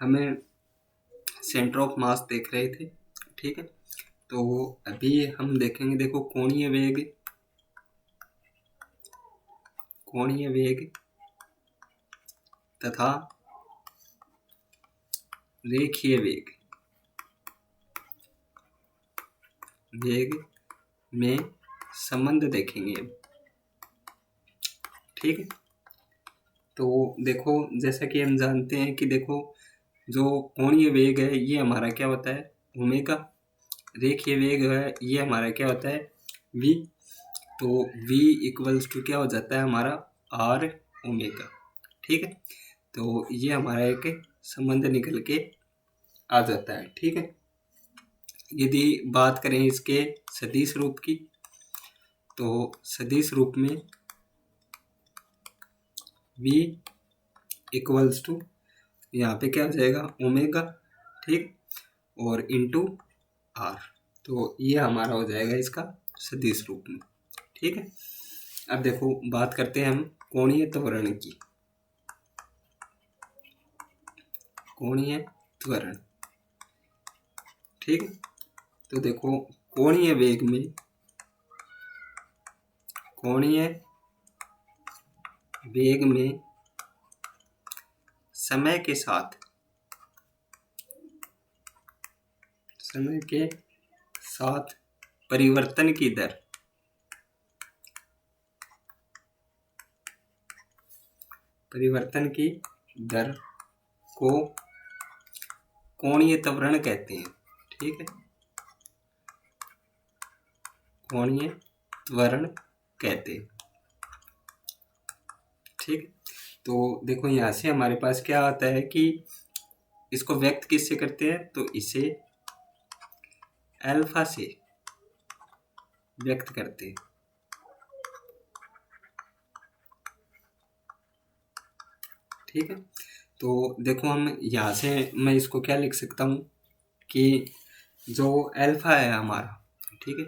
हमें centre of mass देख रहे थे, ठीक है। तो अभी हम देखेंगे, देखो कोणीय वेग तथा रेखीय वेग में संबंध देखेंगे अब, ठीक है। तो देखो, जैसा कि हम जानते हैं कि देखो, जो कोणीय वेग है ये हमारा क्या होता है, ओमेगा। रेखीय वेग है ये हमारा क्या होता है, v। तो v इक्वल्स टू क्या हो जाता है हमारा, r ओमेगा, ठीक है। तो ये हमारा एक संबंध निकल के आ जाता है, ठीक है। यदि बात करें इसके सदिश रूप की, तो सदिश रूप में v इक्वल्स टू यहाँ पे क्या हो जाएगा, ओमेगा, ठीक, और इंटू r। तो ये हमारा हो जाएगा इसका सदिश रूप में, ठीक है। अब देखो, बात करते हैं हम कोणीय त्वरण की। कोणीय त्वरण, ठीक है। तो देखो, कोणीय वेग में समय के साथ परिवर्तन की दर को कोणीय त्वरण कहते हैं, ठीक है। कोणीय त्वरण कहते हैं, ठीक। तो देखो, यहाँ से हमारे पास क्या आता है कि इसको व्यक्त किससे करते हैं, तो इसे अल्फा से व्यक्त करते हैं, ठीक है। तो देखो, हम यहाँ से मैं इसको क्या लिख सकता हूँ कि जो अल्फा है हमारा, ठीक है,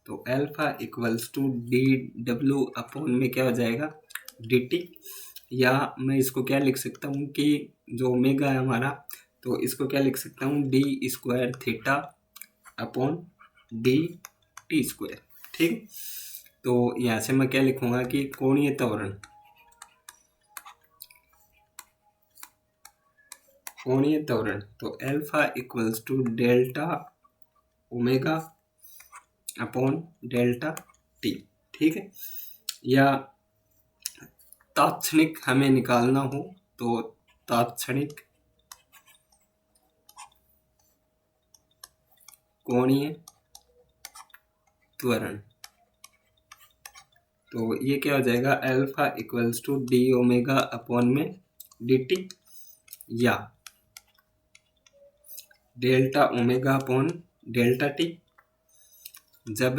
तो alpha equals to D W upon में क्या हो जाएगा, डी टी। या मैं इसको क्या लिख सकता हूँ कि जो ओमेगा है हमारा, तो इसको क्या लिख सकता हूँ, D square theta upon D T square, ठीक। तो यहाँ से मैं क्या लिखूंगा कि कोणीय त्वरण तो alpha equals to delta omega upon delta T, ठीक है। या तात्क्षणिक हमें निकालना हो तो तात्क्षणिक कोणीय त्वरण, तो ये क्या हो जाएगा, alpha equals to D omega upon में डी टी, या delta omega upon delta T. जब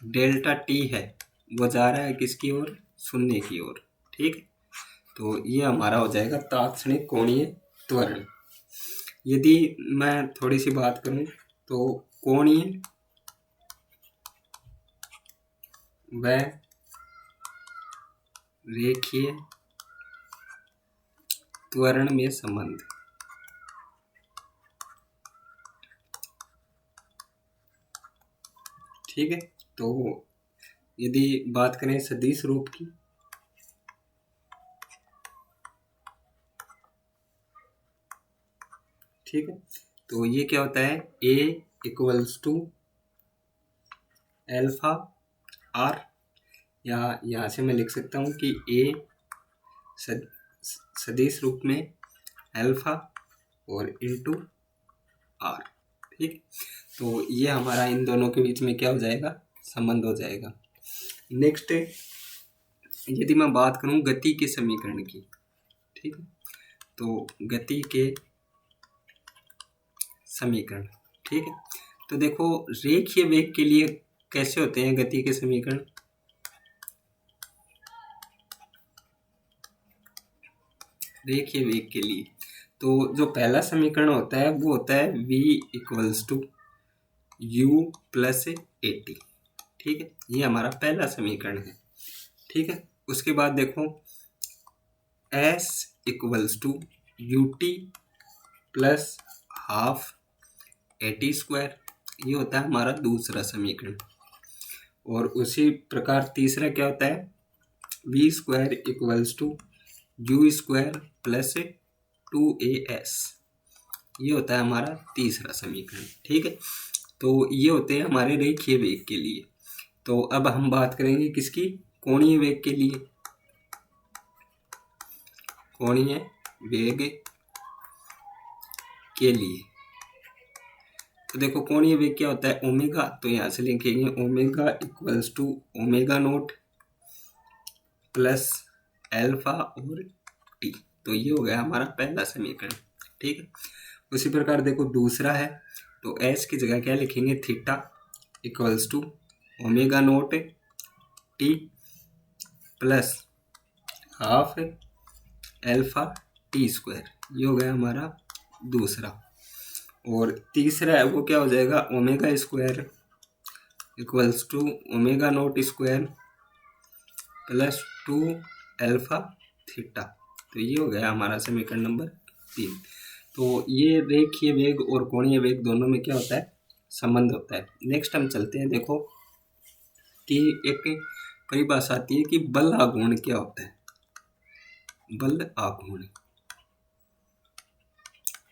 डेल्टा टी है वो जा रहा है किसकी ओर, शून्य की ओर, ठीक। तो ये हमारा हो जाएगा तात्क्षणिक कोणीय त्वरण। यदि मैं थोड़ी सी बात करूं तो कोणीय व रेखीय त्वरण में संबंध, ठीक है। तो यदि बात करें सदिश रूप की, ठीक है, तो ये क्या होता है, a equals to alpha R, या यहाँ से मैं लिख सकता हूँ कि a सदिश रूप में एल्फा और इंटू आर, ठीक। तो ये हमारा इन दोनों के बीच में क्या हो जाएगा, संबंध हो जाएगा। नेक्स्ट, यदि मैं बात करूं गति के समीकरण की, ठीक है, तो गति के समीकरण, ठीक है। तो देखो, रेखीय वेग के लिए कैसे होते हैं गति के समीकरण, रेखीय वेग के लिए तो जो पहला समीकरण होता है वो होता है v equals to U plus A T, ठीक है। ये हमारा पहला समीकरण है, ठीक है। उसके बाद देखो s equals to ut plus half at square, ये होता है हमारा दूसरा समीकरण। और उसी प्रकार तीसरा क्या होता है, v square equals to U square plus 2as, ये होता है हमारा तीसरा समीकरण। ठीक है, तो ये होते हैं हमारे रेखीय वेग के लिए। तो अब हम बात करेंगे किसकी, कोणीय वेग के लिए। कोणीय वेग के लिए तो देखो कोणीय वेग क्या होता है, ओमेगा, तो यहाँ से लिखेंगे omega equals to omega naught plus alpha और टी। तो ये हो गया हमारा पहला समीकरण। ठीक है, उसी प्रकार देखो दूसरा है, तो एस की जगह क्या लिखेंगे, theta equals to omega naught T plus half alpha T square, ये हो गया हमारा दूसरा। और तीसरा है वो क्या हो जाएगा, omega square equals to omega naught square plus 2 alpha theta. तो ये हो गया हमारा समीकरण नंबर 3। तो ये रेखीय वेग और कोणीय वेग दोनों में क्या होता है, संबंध होता है। नेक्स्ट हम चलते हैं, देखो कि एक परिभाषा आती है कि बल आघूर्ण क्या होता है, बल आघूर्ण।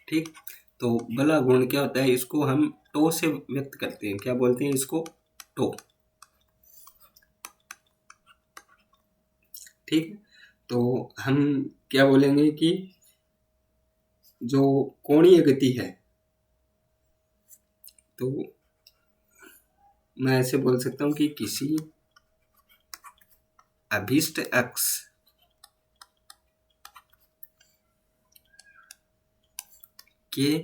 ठीक, तो बल आघूर्ण क्या होता है, इसको हम टो से व्यक्त करते हैं, क्या बोलते हैं इसको, टो। ठीक, तो हम क्या बोलेंगे कि जो कोणीय गति है, तो मैं ऐसे बोल सकता हूं कि किसी अभीष्ट अक्ष के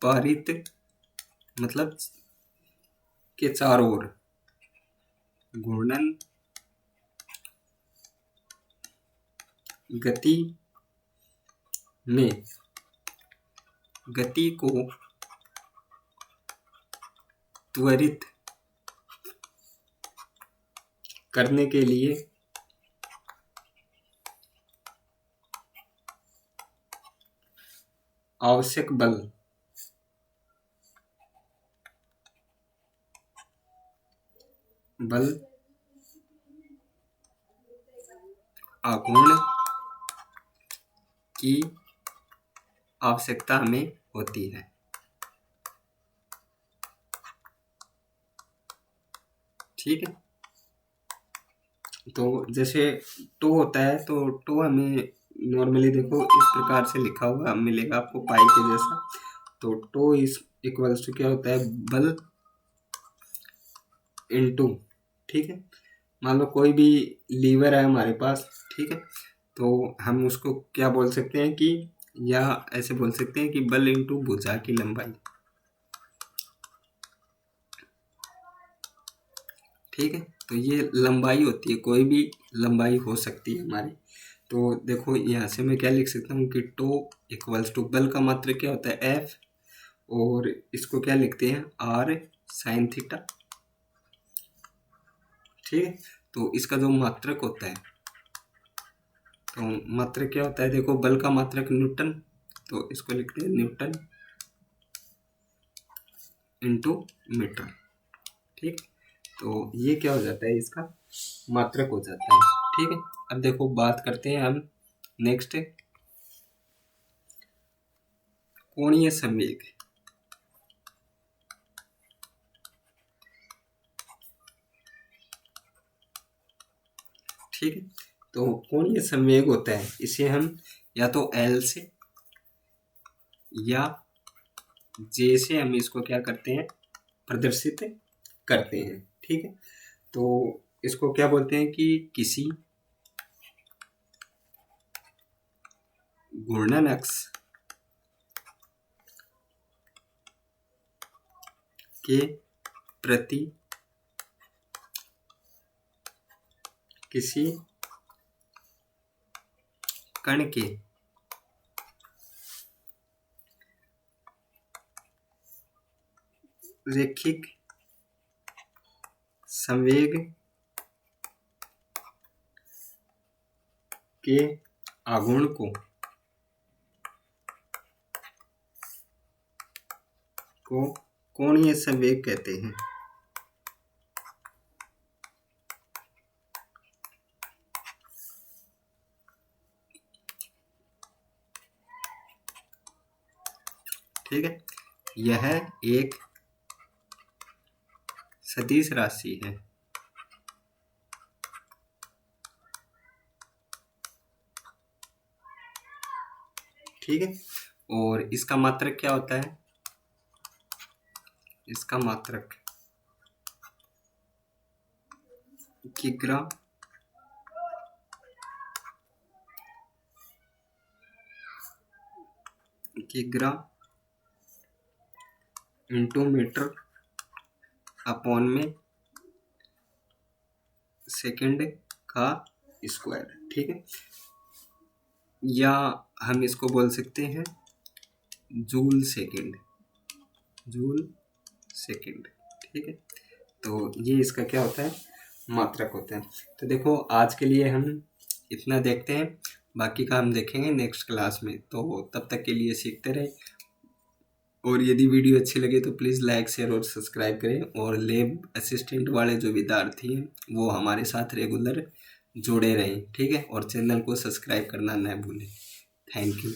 पारित मतलब के चारों ओर घूर्णन गति में गति को त्वरित करने के लिए आवश्यक बल आघूर्ण की आवश्यकता हमें होती है। ठीक है, तो जैसे टो होता है, तो टो हमें नॉर्मली देखो इस प्रकार से लिखा हुआ मिलेगा आपको पाई के जैसा। तो टो इज इक्वल्स टू क्या होता है, बल इनटू, ठीक है, मान लो कोई भी लीवर है हमारे पास, ठीक है, तो हम उसको क्या बोल सकते हैं कि, या ऐसे बोल सकते हैं कि बल इनटू भुजा की लंबाई। ठीक है, तो ये लंबाई होती है, कोई भी लंबाई हो सकती है हमारी। तो देखो यहाँ से मैं क्या लिख सकता हूँ कि टो इक्वल्स टू बल का मात्रक क्या होता है, एफ, और इसको क्या लिखते हैं, आर साइन थीटा। ठीक है, तो इसका जो मात्रक होता है, तो मात्रक क्या होता है, देखो बल का मात्रक न्यूटन, तो इसको लिखते हैं न्यूटन इनटू मीटर। ठीक, तो ये क्या हो जाता है, इसका मात्रक हो जाता है। ठीक है, अब देखो बात करते हैं हम नेक्स्ट कोणीय संवेग। ठीक है, तो कोणीय संवेग होता है, इसे हम या तो एल से या जे से हम इसको क्या करते हैं, प्रदर्शित करते हैं। ठीक है, तो इसको क्या बोलते हैं कि किसी घूर्णन अक्ष के प्रति किसी कण के रैखिक संवेग के आघूर्ण को कोणीय संवेग कहते हैं। ठीक है, यह एक सदिश राशि है। ठीक है, और इसका मात्रक क्या होता है? इसका मात्रक किग्रा इंटू मीटर अपॉन में सेकंड का स्क्वायर। ठीक है, या हम इसको बोल सकते हैं जूल सेकंड। ठीक है, तो ये इसका क्या होता है? मात्रक होता है। तो देखो आज के लिए हम इतना देखते हैं, बाकी का हम देखेंगे नेक्स्ट क्लास में। तो तब तक के लिए सीखते रहे, और यदि वीडियो अच्छी लगे तो प्लीज़ लाइक शेयर और सब्सक्राइब करें। और लैब असिस्टेंट वाले जो विद्यार्थी हैं वो हमारे साथ रेगुलर जुड़े रहें। ठीक है, और चैनल को सब्सक्राइब करना न भूलें। Thank you.